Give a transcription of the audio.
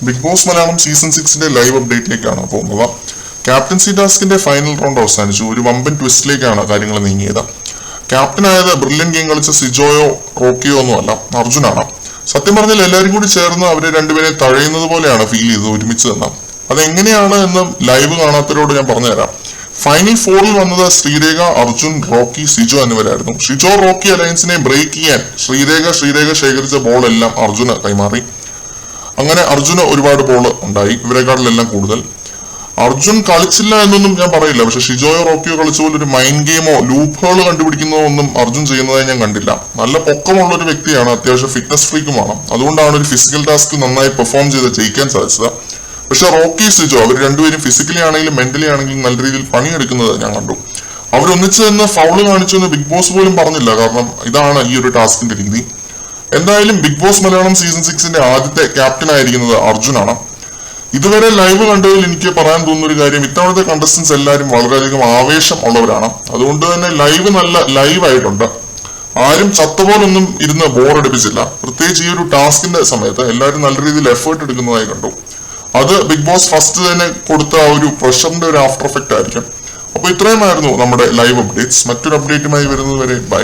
Big Boss Malayalam season 6 live അപ്ഡേറ്റിലേക്കാണ് പോകുന്നത്. Captaincy ടാസ്കിന്റെ ഫൈനൽ റൗണ്ട് അവസാനിച്ചു. ഒരു വമ്പൻ ട്വിസ്റ്റിലേക്കാണ് കാര്യങ്ങൾ നീങ്ങിയത്. ക്യാപ്റ്റനായത് ബ്രില്യൻ ഗെയിം കളിച്ച സിജോയോ റോക്കിയോ ഒന്നുമല്ല, അർജുനാണ്. സത്യം പറഞ്ഞാൽ എല്ലാവരും കൂടി ചേർന്ന് അവരെ രണ്ടുപേരെ തഴയുന്നത് പോലെയാണ് ഫീൽ ചെയ്തത് ഒരുമിച്ച് നിന്ന്. അതെങ്ങനെയാണ് എന്ന് ലൈവ് കാണാത്തവരോട് ഞാൻ പറഞ്ഞുതരാം. ഫൈനൽ 4-ൽ വന്നത് ശ്രീരേഖ, അർജുൻ, റോക്കി, സിജോ എന്നിവരായിരുന്നു. സിജോ റോക്കി അലയൻസിനെ ബ്രേക്ക് ചെയ്യാൻ ശ്രീരേഖ ശേഖരിച്ച ബോൾ എല്ലാം അർജുന് കൈമാറി. അങ്ങനെ അർജുന് ഒരുപാട് ബോൾ ഉണ്ടായി, ഇവരെക്കാട്ടിലെല്ലാം കൂടുതൽ. അർജുൻ കളിച്ചില്ല എന്നൊന്നും ഞാൻ പറയില്ല, പക്ഷെ ഷിജോയോ റോക്കിയോ കളിച്ച പോലെ ഒരു മൈൻഡ് ഗെയിമോ ലൂപ്പുകൾ കണ്ടുപിടിക്കുന്നതോ ഒന്നും അർജുൻ ചെയ്യുന്നതായി ഞാൻ കണ്ടില്ല. നല്ല പൊക്കമുള്ള ഒരു വ്യക്തിയാണ്, അത്യാവശ്യം ഫിറ്റ്നസ് ഫ്രീക്കുമാണ്. അതുകൊണ്ടാണ് ഒരു ഫിസിക്കൽ ടാസ്ക് നന്നായി പെർഫോം ചെയ്ത് ജയിക്കാൻ സാധിച്ചത്. പക്ഷെ റോക്കി, സിജോ അവർ രണ്ടുപേരും ഫിസിക്കലി ആണെങ്കിലും മെന്റലി ആണെങ്കിലും നല്ല രീതിയിൽ പണിയെടുക്കുന്നത് ഞാൻ കണ്ടു. അവരൊന്നിച്ച് തന്നെ ഫൗള് കാണിച്ചു എന്ന് ബിഗ് ബോസ് പോലും പറഞ്ഞില്ല, കാരണം ഇതാണ് ഈ ഒരു ടാസ്കിന്റെ രീതി. എന്തായാലും ബിഗ് ബോസ് മലയാളം സീസൺ 6 ആദ്യത്തെ ക്യാപ്റ്റൻ ആയിരിക്കുന്നത് അർജുനാണ്. ഇതുവരെ ലൈവ് കണ്ടതിൽ എനിക്ക് പറയാൻ തോന്നുന്ന ഒരു കാര്യം, ഇത്തവണത്തെ കണ്ടസ്റ്റൻസ് എല്ലാവരും വളരെയധികം ആവേശം ഉള്ളവരാണ്. അതുകൊണ്ട് തന്നെ ലൈവ് നല്ല ലൈവ് ആയിട്ടുണ്ട്. ആരും ചത്തപോലൊന്നും ഇരുന്ന് ബോറടിപ്പിച്ചില്ല. പ്രത്യേകിച്ച് ഈ ഒരു ടാസ്കിന്റെ സമയത്ത് എല്ലാവരും നല്ല രീതിയിൽ എഫേർട്ട് എടുക്കുന്നതായി കണ്ടു. അത് ബിഗ് ബോസ് ഫസ്റ്റ് തന്നെ കൊടുത്ത ആ ഒരു പ്രഷറിന്റെ ഒരു ആഫ്റ്റർ എഫക്റ്റ് ആയിരിക്കും. അപ്പൊ ഇത്രയുമായിരുന്നു നമ്മുടെ ലൈവ് അപ്ഡേറ്റ്സ്. മറ്റൊരു അപ്ഡേറ്റുമായി വരുന്നത് വരെ ബൈ.